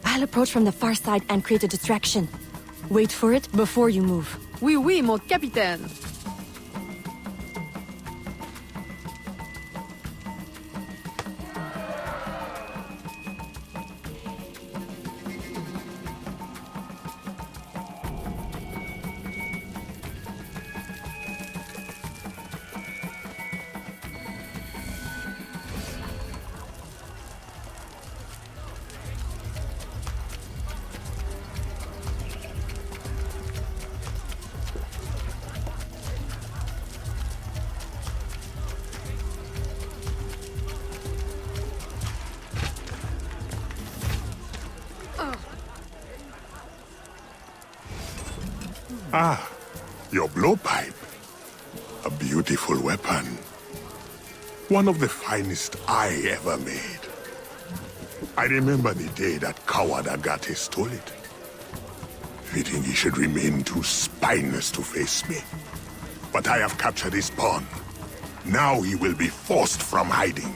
I'll approach from the far side and create a distraction. Wait for it before you move. Oui, oui, mon capitaine. Ah, your blowpipe. A beautiful weapon. One of the finest I ever made. I remember the day that coward Agate stole it. Fitting he should remain too spineless to face me. But I have captured his pawn. Now he will be forced from hiding.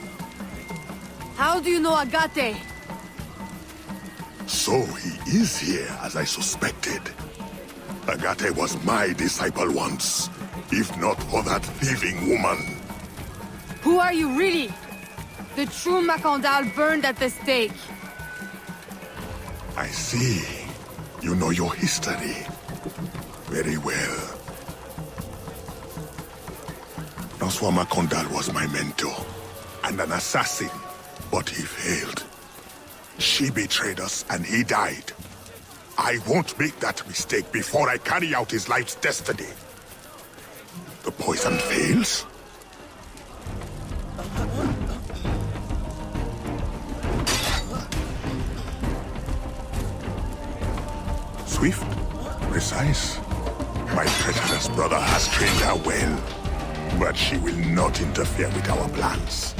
How do you know Agate? So he is here, as I suspected. Agate was my disciple once, if not for that thieving woman. Who are you really? The true Macandal burned at the stake. I see. You know your history. Very well. Francois Macandal was my mentor, and an assassin, but he failed. She betrayed us, and he died. I won't make that mistake before I carry out his life's destiny. The poison fails? Swift, precise. My treacherous brother has trained her well, but she will not interfere with our plans.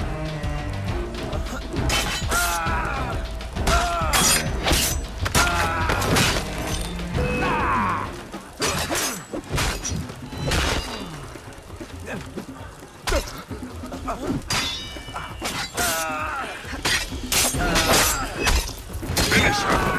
Finish her!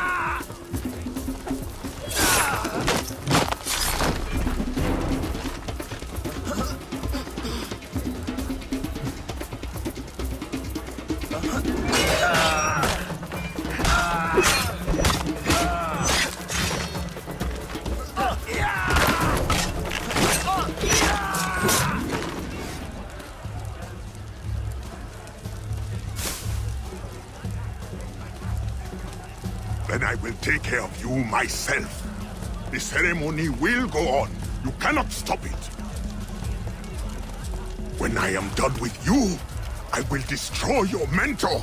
Then I will take care of you myself. The ceremony will go on. You cannot stop it. When I am done with you, I will destroy your mentor.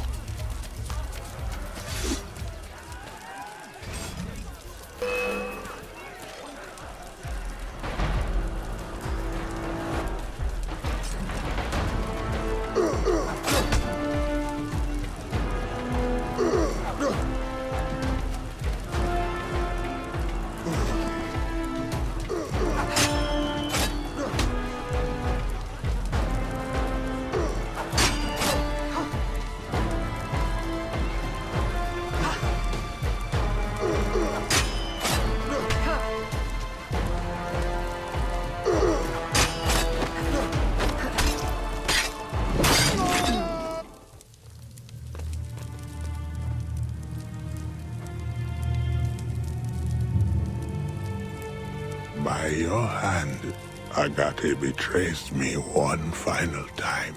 By your hand, Agate betrays me one final time.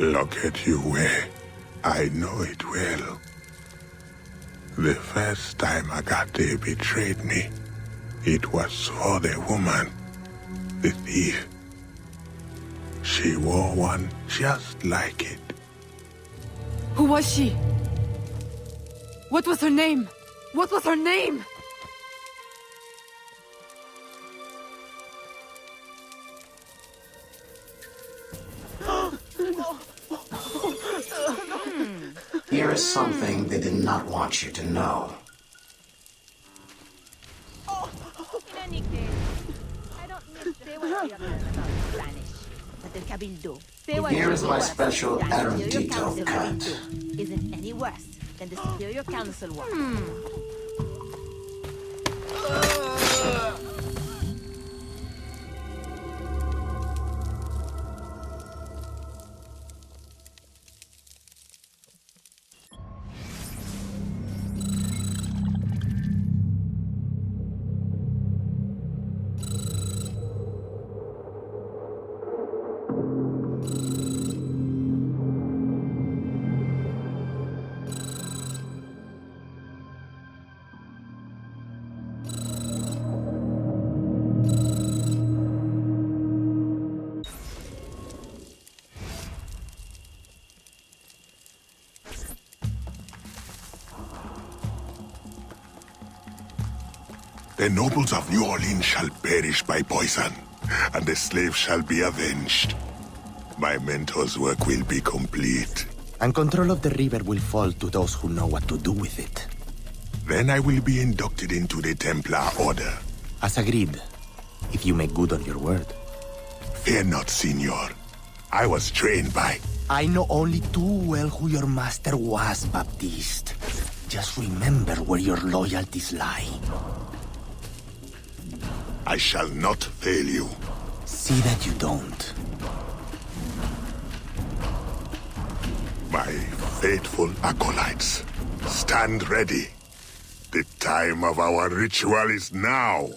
Look at you way. I know it well. The first time Agate betrayed me, it was for the woman, the thief. She wore one just like it. Who was she? What was her name? What was her name? Here is something they did not want you to know. In any case, I don't miss say what you about Spanish. But the Cabildo. Say what Here is my worse special than erudito Superior Council cut. will do. Isn't any worse than the Superior Council one. The nobles of New Orleans shall perish by poison, and the slaves shall be avenged. My mentor's work will be complete. And control of the river will fall to those who know what to do with it. Then I will be inducted into the Templar Order. As agreed, if you make good on your word. Fear not, Signor. I was trained by... I know only too well who your master was, Baptiste. Just remember where your loyalties lie. I shall not fail you. See that you don't. My faithful acolytes, stand ready. The time of our ritual is now.